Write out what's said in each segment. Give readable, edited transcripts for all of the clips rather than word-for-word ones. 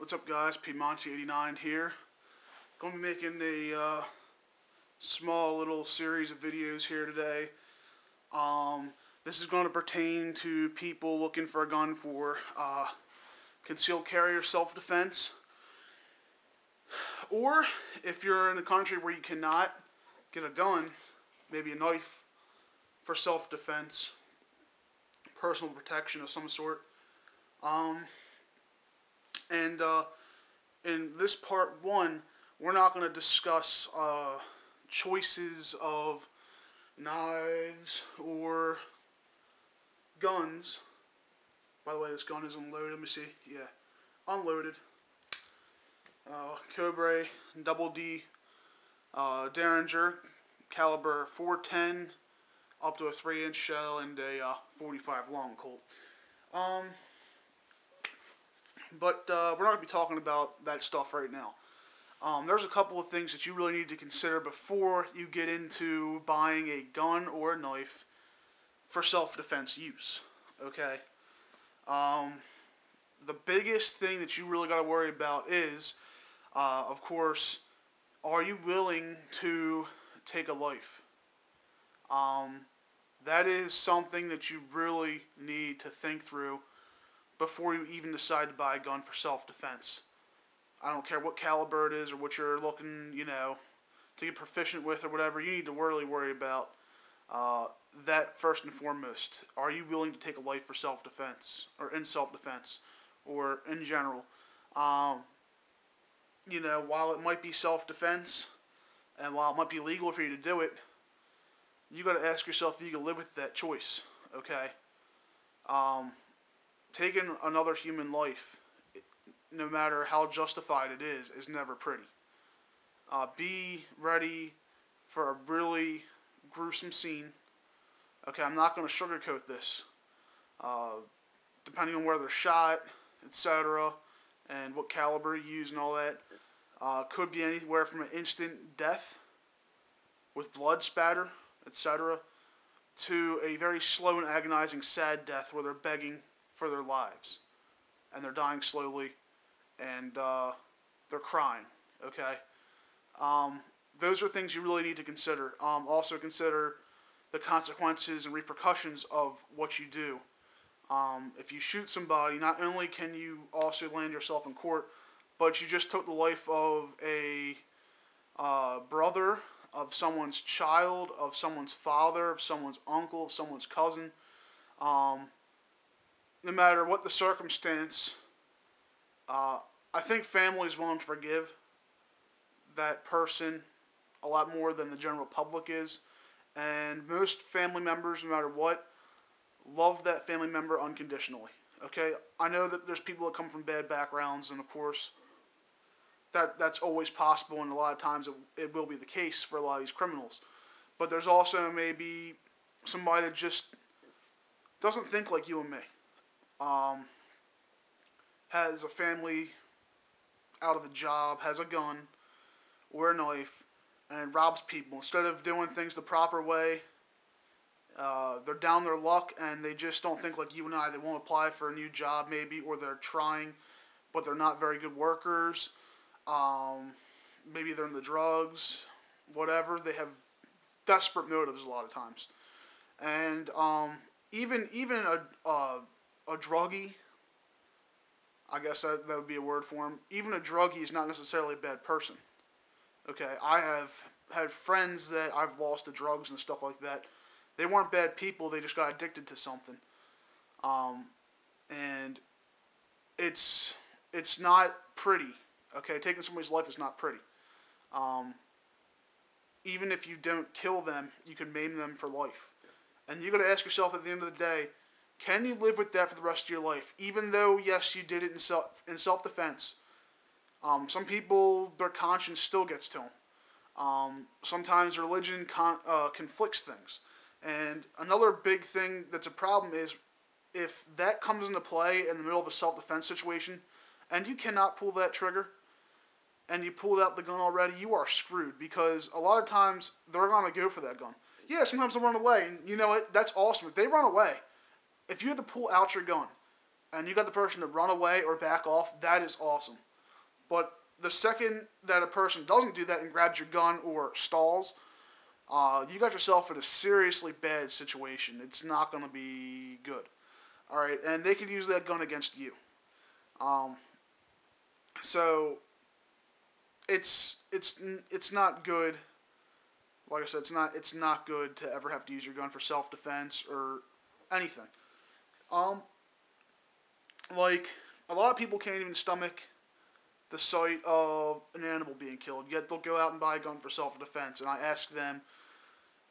What's up, guys? Piedmonte89 here. Going to be making a small little series of videos here today. This is going to pertain to people looking for a gun for concealed carry or self-defense. Or if you're in a country where you cannot get a gun, maybe a knife for self-defense, personal protection of some sort. In this part one, we're not going to discuss choices of knives or guns. By the way, this gun is unloaded. Let me see. Yeah, unloaded. Cobra Double D Derringer, caliber .410, up to a 3-inch shell and a .45 long Colt. But we're not going to be talking about that stuff right now. There's a couple of things that you really need to consider before you get into buying a gun or a knife for self-defense use. Okay? The biggest thing that you really got to worry about is, of course, are you willing to take a life? That is something that you really need to think through before you even decide to buy a gun for self-defense. I don't care what caliber it is or what you're looking, to get proficient with or whatever. You need to really worry about that first and foremost. Are you willing to take a life for self-defense or in self-defense or in general? While it might be self-defense and while it might be legal for you to do it, you got to ask yourself if you can live with that choice. Okay. Taking another human life, no matter how justified it is never pretty. Be ready for a really gruesome scene. Okay, I'm not going to sugarcoat this. Depending on where they're shot, etc., and what caliber you use and all that, could be anywhere from an instant death with blood spatter, etc., to a very slow and agonizing sad death where they're begging for their lives and they're dying slowly and they're crying. Okay, those are things you really need to consider. Also consider the consequences and repercussions of what you do. If you shoot somebody, not only can you also land yourself in court, but you just took the life of a brother, of someone's child, of someone's father, of someone's uncle, of someone's cousin. No matter what the circumstance, I think family is willing to forgive that person a lot more than the general public is. And most family members, no matter what, love that family member unconditionally. Okay? I know that there's people that come from bad backgrounds, and of course, that's always possible, and a lot of times it will be the case for a lot of these criminals. But there's also maybe somebody that just doesn't think like you and me. Has a family out of a job, has a gun or a knife, and robs people. Instead of doing things the proper way, they're down their luck and they just don't think like you and I. They won't apply for a new job maybe, or they're trying, but they're not very good workers. Maybe they're in the drugs, whatever. They have desperate motives a lot of times. And even a druggie, I guess that would be a word for him. Even a druggie is not necessarily a bad person. Okay, I have had friends that I've lost to drugs and stuff like that. They weren't bad people, they just got addicted to something. And it's not pretty. Okay, taking somebody's life is not pretty. Even if you don't kill them, you can maim them for life. And you got to ask yourself at the end of the day, can you live with that for the rest of your life? Even though, yes, you did it in self-defense. Some people, their conscience still gets to them. Sometimes religion conflicts things. And another big thing that's a problem is if that comes into play in the middle of a self-defense situation and you cannot pull that trigger and you pulled out the gun already, you are screwed, because a lot of times they're going to go for that gun. Yeah, sometimes they'll run away, and you know what? That's awesome. If they run away, if you had to pull out your gun and you got the person to run away or back off, that is awesome. But the second that a person doesn't do that and grabs your gun or stalls, you got yourself in a seriously bad situation. It's not going to be good. All right, and they could use that gun against you. Um, so it's not good. Like I said, it's not good to ever have to use your gun for self-defense or anything. Um, like a lot of people can't even stomach the sight of an animal being killed. Yet they'll go out and buy a gun for self-defense. And I ask them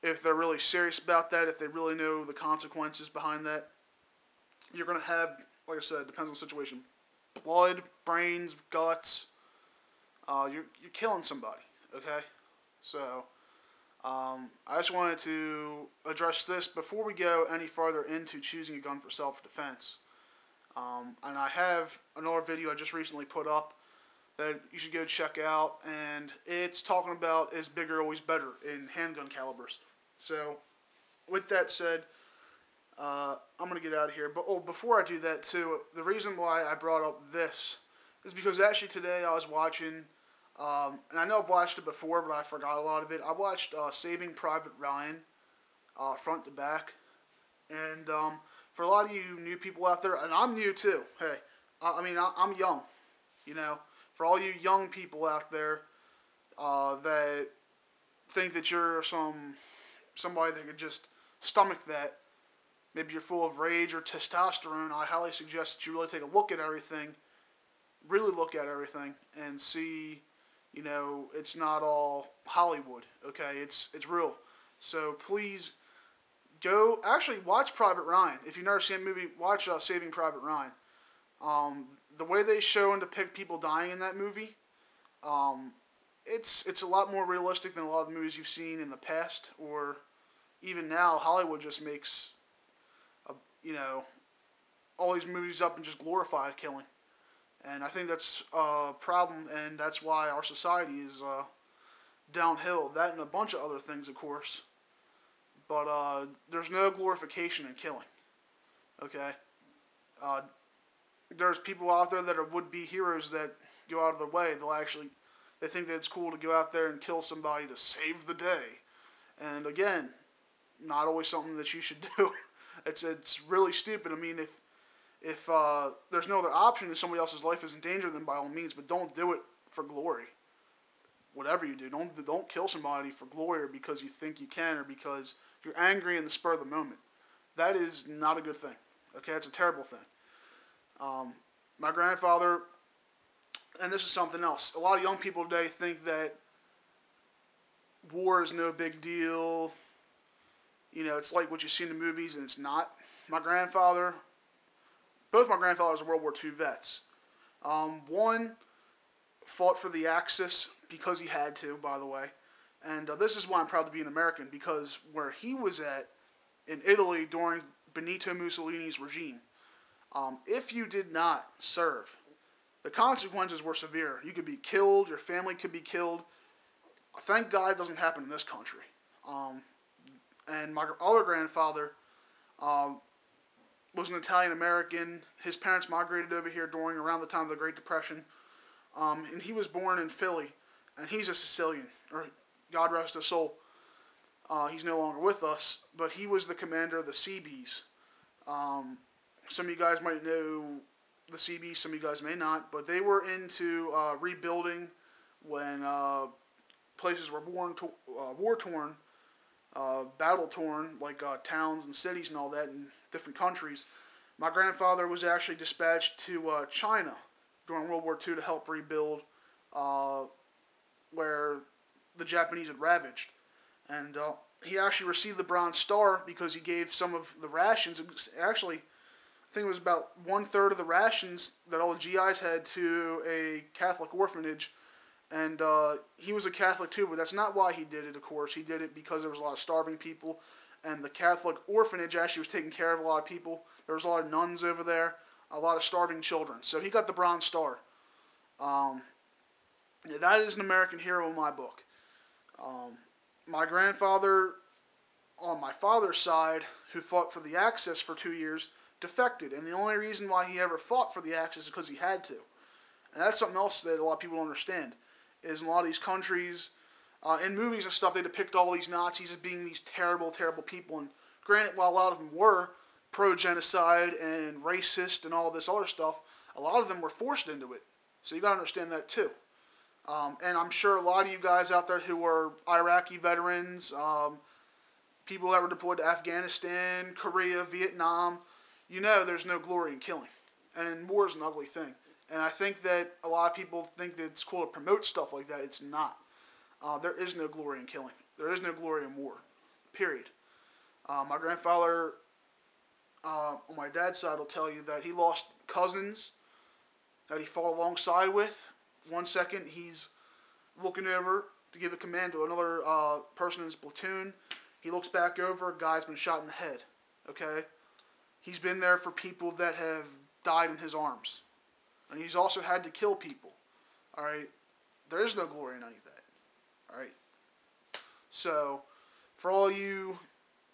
if they're really serious about that, if they really know the consequences behind that. You're gonna have, like I said, it depends on the situation. Blood, brains, guts. You're killing somebody. Okay, so. I just wanted to address this before we go any further into choosing a gun for self-defense. And I have another video I just recently put up that you should go check out, and it's talking about is bigger always better in handgun calibers. So, with that said, I'm going to get out of here. But before I do that too, the reason why I brought up this is because actually today I was watching... and I know I've watched it before, but I forgot a lot of it. I watched Saving Private Ryan, front to back. And for a lot of you new people out there, and I'm new too. Hey, I'm young. You know, for all you young people out there that think that you're somebody that could just stomach that, maybe you're full of rage or testosterone, I highly suggest that you really take a look at everything. Really look at everything and see... You know, it's not all Hollywood, okay? It's real. So please go, actually watch Private Ryan. If you've never seen the movie, watch Saving Private Ryan. The way they show and depict people dying in that movie, it's a lot more realistic than a lot of the movies you've seen in the past, or even now. Hollywood just makes, all these movies up and just glorify killing. And I think that's a problem, and that's why our society is downhill. That and a bunch of other things, of course. But there's no glorification in killing. Okay? There's people out there that are would-be heroes that go out of their way. They think that it's cool to go out there and kill somebody to save the day. And again, not always something that you should do. It's really stupid. I mean, if there's no other option and somebody else's life is in danger, then by all means, but don't do it for glory. Whatever you do, don't kill somebody for glory or because you think you can or because you're angry in the spur of the moment. That is not a good thing. Okay, it's a terrible thing. My grandfather, and this is something else. A lot of young people today think that war is no big deal. You know, it's like what you see in the movies, and it's not. Both my grandfathers are World War II vets. One fought for the Axis because he had to, by the way. And this is why I'm proud to be an American, because where he was at in Italy during Benito Mussolini's regime, if you did not serve, the consequences were severe. You could be killed, your family could be killed. Thank God it doesn't happen in this country. And my other grandfather was an Italian-American. His parents migrated over here around the time of the Great Depression. And he was born in Philly, and he's a Sicilian, or God rest his soul. He's no longer with us, but he was the commander of the Seabees. Some of you guys might know the Seabees, some of you guys may not, but they were into rebuilding when places were war-torn, battle-torn, like towns and cities and all that in different countries. My grandfather was actually dispatched to China during World War II to help rebuild where the Japanese had ravaged. And he actually received the Bronze Star because he gave some of the rations. Actually, I think it was about 1/3 of the rations that all the GIs had to a Catholic orphanage. And he was a Catholic too, but that's not why he did it, of course. He did it because there was a lot of starving people. And the Catholic orphanage actually was taking care of a lot of people. There was a lot of nuns over there, a lot of starving children. So he got the Bronze Star. Yeah, that is an American hero in my book. My grandfather, on my father's side, who fought for the Axis for 2 years, defected. And the only reason why he ever fought for the Axis is because he had to. And that's something else that a lot of people don't understand, is in a lot of these countries, in movies and stuff, they depict all these Nazis as being these terrible, terrible people. And granted, while a lot of them were pro-genocide and racist and all this other stuff, a lot of them were forced into it. So you got to understand that too. And I'm sure a lot of you guys out there who are Iraqi veterans, people that were deployed to Afghanistan, Korea, Vietnam, you know there's no glory in killing. And war is an ugly thing. And I think that a lot of people think that it's cool to promote stuff like that. It's not. There is no glory in killing. There is no glory in war. Period. My grandfather, on my dad's side, will tell you that he lost cousins that he fought alongside with. 1 second, he's looking over to give a command to another person in his platoon. He looks back over, a guy's been shot in the head. Okay? He's been there for people that have died in his arms. And he's also had to kill people. Alright? There is no glory in any of that. Alright? So, for all you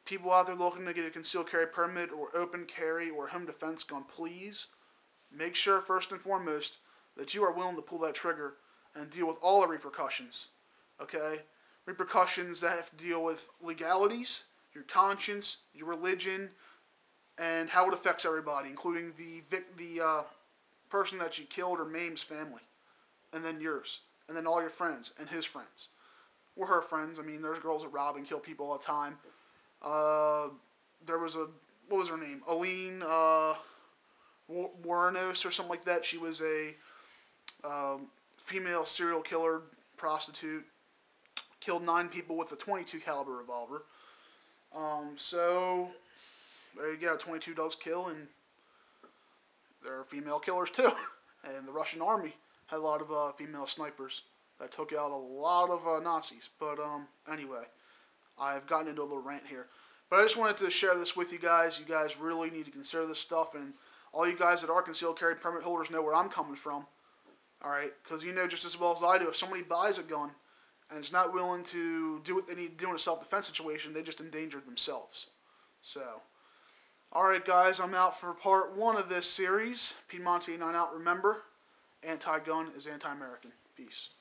people out there looking to get a concealed carry permit or open carry or home defense gun, please make sure first and foremost that you are willing to pull that trigger and deal with all the repercussions. Okay? Repercussions that have to deal with legalities, your conscience, your religion, and how it affects everybody, including the person that you killed or maimed family, and then yours, and then all your friends and his friends, or her friends. I mean, there's girls that rob and kill people all the time. There was what was her name? Aline Warnos or something like that. She was a female serial killer, prostitute, killed 9 people with a .22 caliber revolver. So there you go. 22 does kill, and there are female killers too. And the Russian army had a lot of female snipers that took out a lot of Nazis. But anyway, I've gotten into a little rant here. But I just wanted to share this with you guys. You guys really need to consider this stuff, and all you guys that are concealed carry permit holders know where I'm coming from. Alright? Because you know just as well as I do, if somebody buys a gun and is not willing to do what they need to do in a self-defense situation, they just endangered themselves. So, alright guys, I'm out for part 1 of this series. Piedmonte 9 out. Remember, anti-gun is anti-American. Peace.